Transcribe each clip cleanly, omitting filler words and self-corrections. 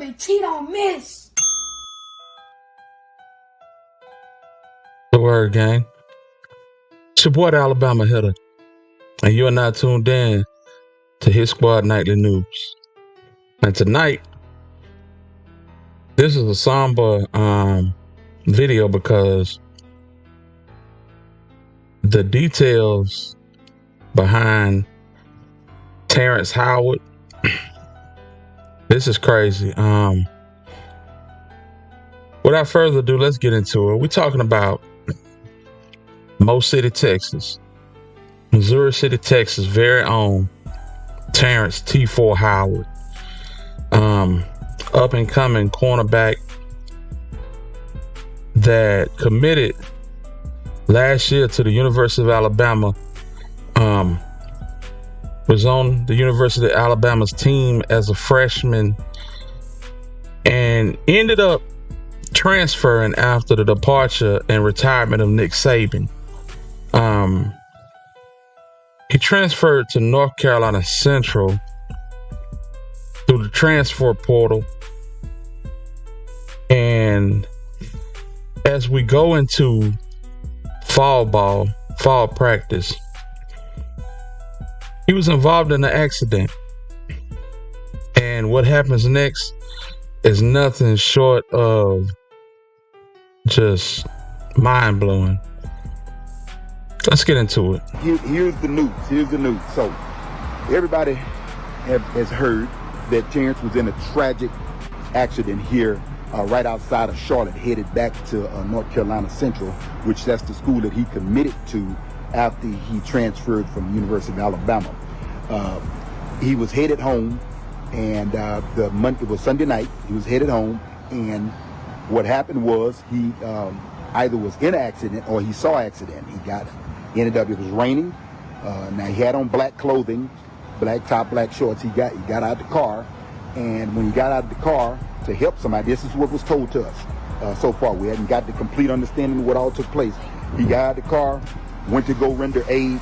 they cheat on miss. The word, gang. It's your boy, the Alabama Hitter, and you are now tuned in to Hit Squad Nightly News. And tonight, this is a somber video because the details behind Terrence Howard, this is crazy. Without further ado, let's get into it. We're talking about Mo City, Texas. Missouri City, Texas, very own Terrence T4 Howard. Up and coming cornerback that committed last year to the University of Alabama. Was on the University of Alabama's team as a freshman and ended up transferring after the departure and retirement of Nick Saban. He transferred to North Carolina Central through the transfer portal. And as we go into fall practice, he was involved in an accident. And what happens next is nothing short of just mind-blowing. Let's get into it. Here's the news. So everybody has heard that Terrence was in a tragic accident here right outside of Charlotte, headed back to North Carolina Central, which that's the school that he committed to after he transferred from the University of Alabama. He was headed home, and it was Sunday night. He was headed home, and what happened was he either was in an accident or he saw an accident. It was raining. Now he had on black clothing, black top, black shorts. He got out of the car, and when he got out of the car to help somebody, this is what was told to us so far. We hadn't got the complete understanding of what all took place. He got out of the car, went to go render aid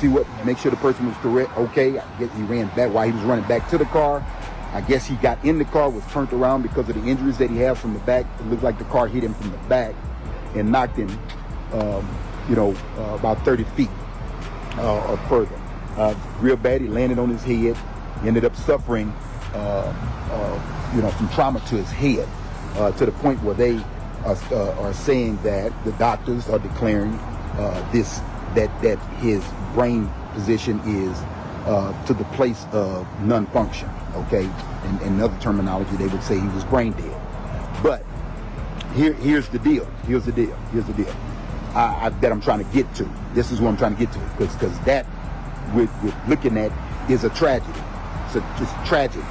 to make sure the person was correct. Okay, I guess he ran back. While he was running back to the car, I guess he got in the car, was turned around because of the injuries that he had from the back. It looked like the car hit him from the back and knocked him, about 30 feet or further. Real bad. He landed on his head. He ended up suffering, some trauma to his head, to the point where they are saying that the doctors are declaring that his brain position is to the place of non-function. Okay, in other terminology, they would say he was brain dead. But here's the deal. That I'm trying to get to. This is what I'm trying to get to, because that we're looking at is a tragedy. It's tragic.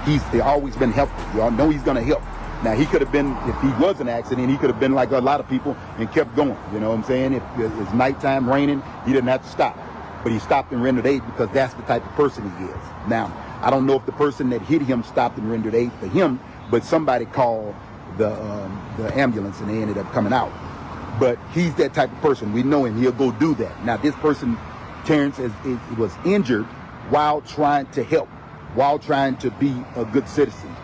They've always been helpful. Y'all know he's going to help. Now, he could have been, if he was an accident, he could have been like a lot of people and kept going. You know what I'm saying? If it's nighttime raining, he didn't have to stop. But he stopped and rendered aid because that's the type of person he is. Now, I don't know if the person that hit him stopped and rendered aid for him, but somebody called the ambulance and they ended up coming out. But he's that type of person. We know him. He'll go do that. Now, this person, Terrence, was injured while trying to help, while trying to be a good citizen.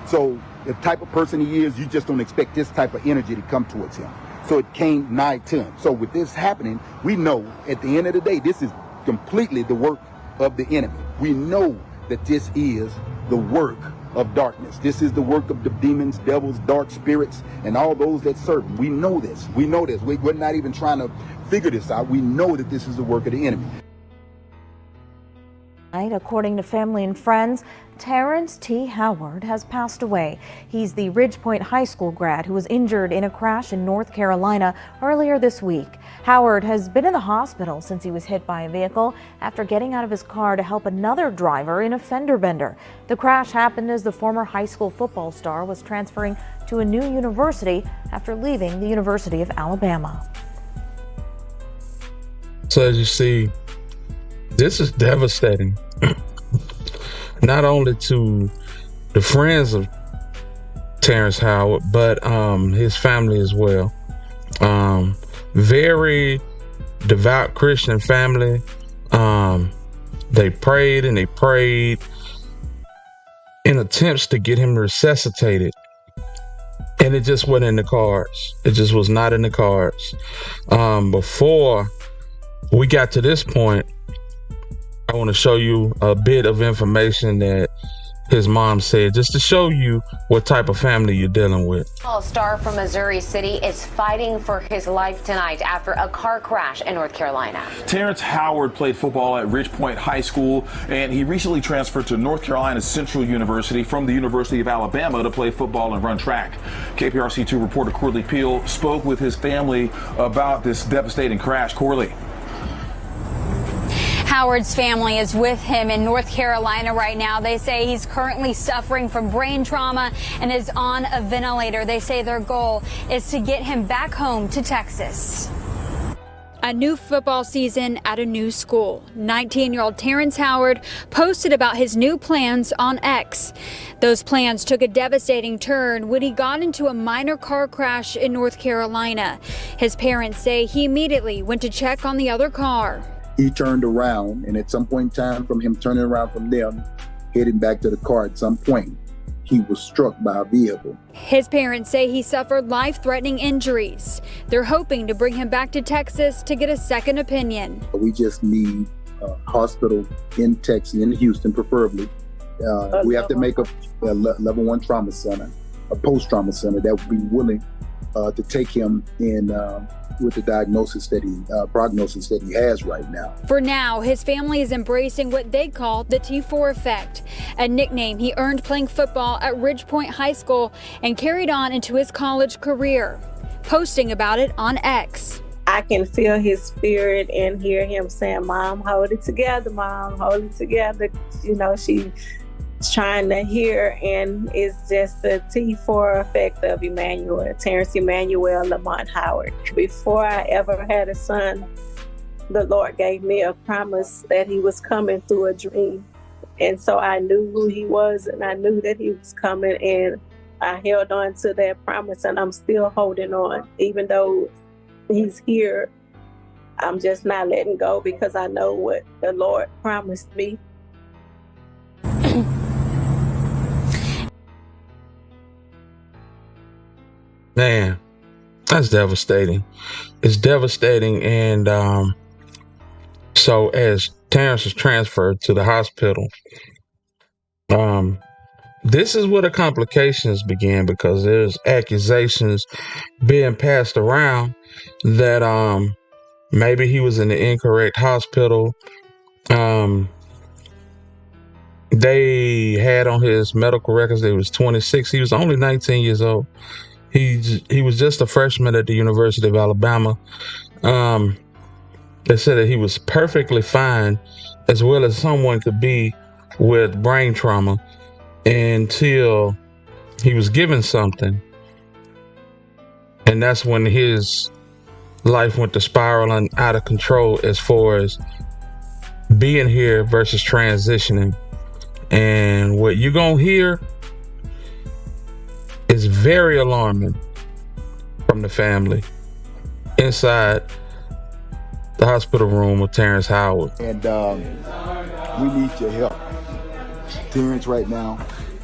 So the type of person he is, you just don't expect this type of energy to come towards him. So it came nigh to him. So with this happening, we know at the end of the day, this is completely the work of the enemy. We know that this is the work of darkness. This is the work of the demons, devils, dark spirits, and all those that serve him. We know this. We're not even trying to figure this out. We know that this is the work of the enemy. According to family and friends, Terrence T. Howard has passed away. He's the Ridgepoint High School grad who was injured in a crash in North Carolina earlier this week. Howard has been in the hospital since he was hit by a vehicle after getting out of his car to help another driver in a fender bender. The crash happened as the former high school football star was transferring to a new university after leaving the University of Alabama. So as you see, this is devastating. Not only to the friends of Terrence Howard, but his family as well. Very devout Christian family. They prayed and they prayed, in attempts to get him resuscitated. And it just wasn't in the cards. It just was not in the cards. Before we got to this point, I want to show you a bit of information that his mom said, just to show you what type of family you're dealing with. A star from Missouri City is fighting for his life tonight after a car crash in North Carolina. Terrence Howard played football at Ridgepoint High School, and he recently transferred to North Carolina Central University from the University of Alabama to play football and run track. KPRC2 reporter Corley Peel spoke with his family about this devastating crash. Corley. Howard's family is with him in North Carolina right now. They say he's currently suffering from brain trauma and is on a ventilator. They say their goal is to get him back home to Texas. A new football season at a new school. 19-year-old Terrence Howard posted about his new plans on X. Those plans took a devastating turn when he got into a minor car crash in North Carolina. His parents say he immediately went to check on the other car. He turned around, and at some point in time, from him turning around from them, heading back to the car, at some point, he was struck by a vehicle. His parents say he suffered life-threatening injuries. They're hoping to bring him back to Texas to get a second opinion. We just need a hospital in Texas, in Houston preferably. We have to make a level 1 trauma center, a post-trauma center that would be willing to take him in with the prognosis that he has right now. For now, his family is embracing what they call the T4 effect, a nickname he earned playing football at Ridgepoint High School and carried on into his college career, posting about it on X. I can feel his spirit and hear him saying, "Mom, hold it together, Mom, hold it together." You know, she's trying to hear, and it's just the T4 effect of Emmanuel, Terrence Emmanuel Lamont Howard. Before I ever had a son, the Lord gave me a promise that he was coming through a dream. And so I knew who he was, and I knew that he was coming, and I held on to that promise, and I'm still holding on. Even though he's here, I'm just not letting go because I know what the Lord promised me. Man, that's devastating. It's devastating. And so as Terrence is transferred to the hospital, this is where the complications began, because there's accusations being passed around that maybe he was in the incorrect hospital. They had on his medical records that he was 26. He was only 19 years old. He was just a freshman at the University of Alabama. They said that he was perfectly fine, as well as someone could be, with brain trauma, until he was given something. And that's when his life went to spiraling out of control as far as being here versus transitioning. And what you're gonna hear is very alarming from the family inside the hospital room of Terrence Howard. And we need your help. Terrence right now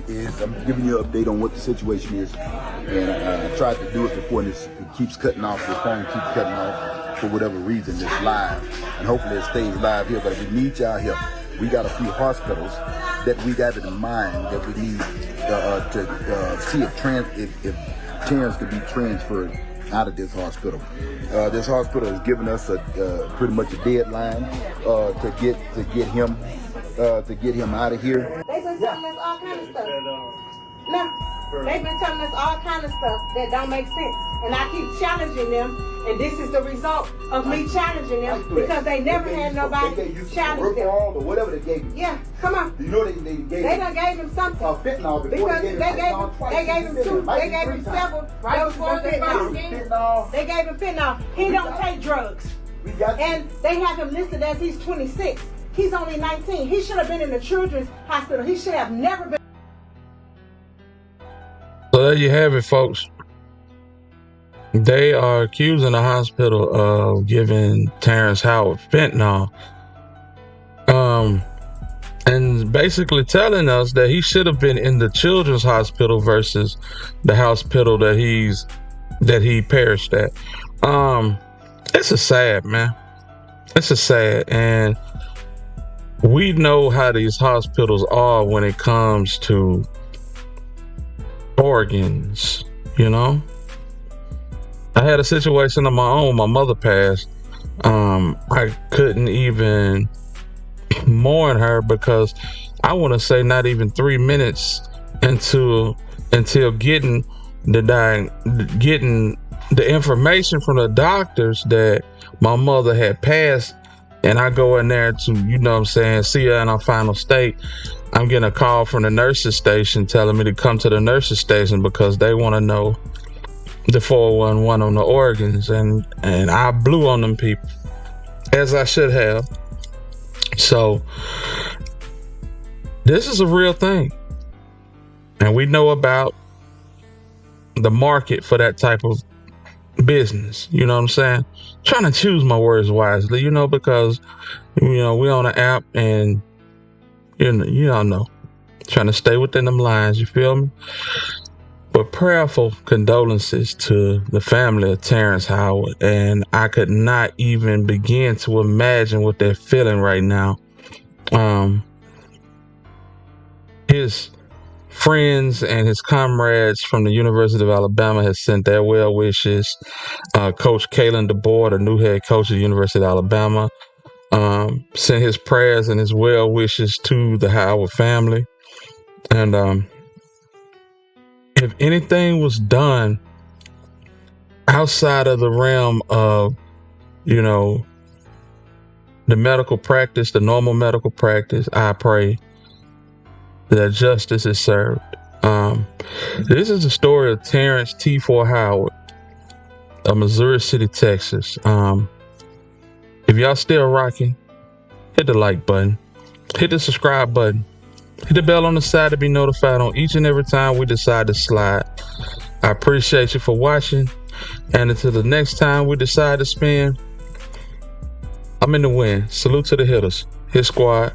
I'm giving you an update on what the situation is. And I tried to do it before, and it keeps cutting off. The phone keeps cutting off for whatever reason. It's live, and hopefully it stays live here, but we need y'all help. We got a few hospitals that we got in mind that we need to see if Terrence could be transferred out of this hospital. This hospital has given us pretty much a deadline to get him out of here. They've been telling us all kind of stuff. No, they've been telling us all kind of stuff that don't make sense, and I keep challenging them, and this is the result of me challenging them, because they never had nobody challenge them. Or whatever they gave you. Yeah, come on. You know they gave They done gave him something. Fentanyl before Because they gave him several. Right before they fentanyl. They gave him fentanyl. He don't take drugs. And they have him listed as he's 26. He's only 19. He should have been in the children's hospital. He should have never been. So there you have it, folks. They are accusing the hospital of giving Terrence Howard fentanyl. and basically telling us that he should have been in the children's hospital versus the hospital that he perished at. It's a sad, man. It's a sad, and we know how these hospitals are when it comes to organs, you know. I had a situation of my own. My mother passed. I couldn't even mourn her because I want to say not even 3 minutes until getting the information from the doctors that my mother had passed, and I go in there to, you know what I'm saying, see her in our final state. I'm getting a call from the nurses station telling me to come to the nurses station because they want to know the 411 on the organs, and I blew on them people, as I should have. So this is a real thing, and we know about the market for that type of business. You know what I'm saying? Trying to choose my words wisely, you know, because we on an app, and you don't know, trying to stay within them lines. You feel me? But prayerful condolences to the family of Terrence Howard, and I could not even begin to imagine what they're feeling right now. His friends and his comrades from the University of Alabama has sent their well wishes. Coach Kalen DeBoer, the new head coach of the University of Alabama, sent his prayers and his well wishes to the Howard family. And if anything was done outside of the realm of, you know, the medical practice, the normal medical practice, I pray that justice is served. This is the story of Terrence T4 Howard of Missouri City, Texas. If y'all still rocking, hit the like button, hit the subscribe button, hit the bell on the side to be notified on each and every time we decide to slide. I appreciate you for watching, and until the next time we decide to spin, I'm in the win. Salute to the hitters. Hit squad.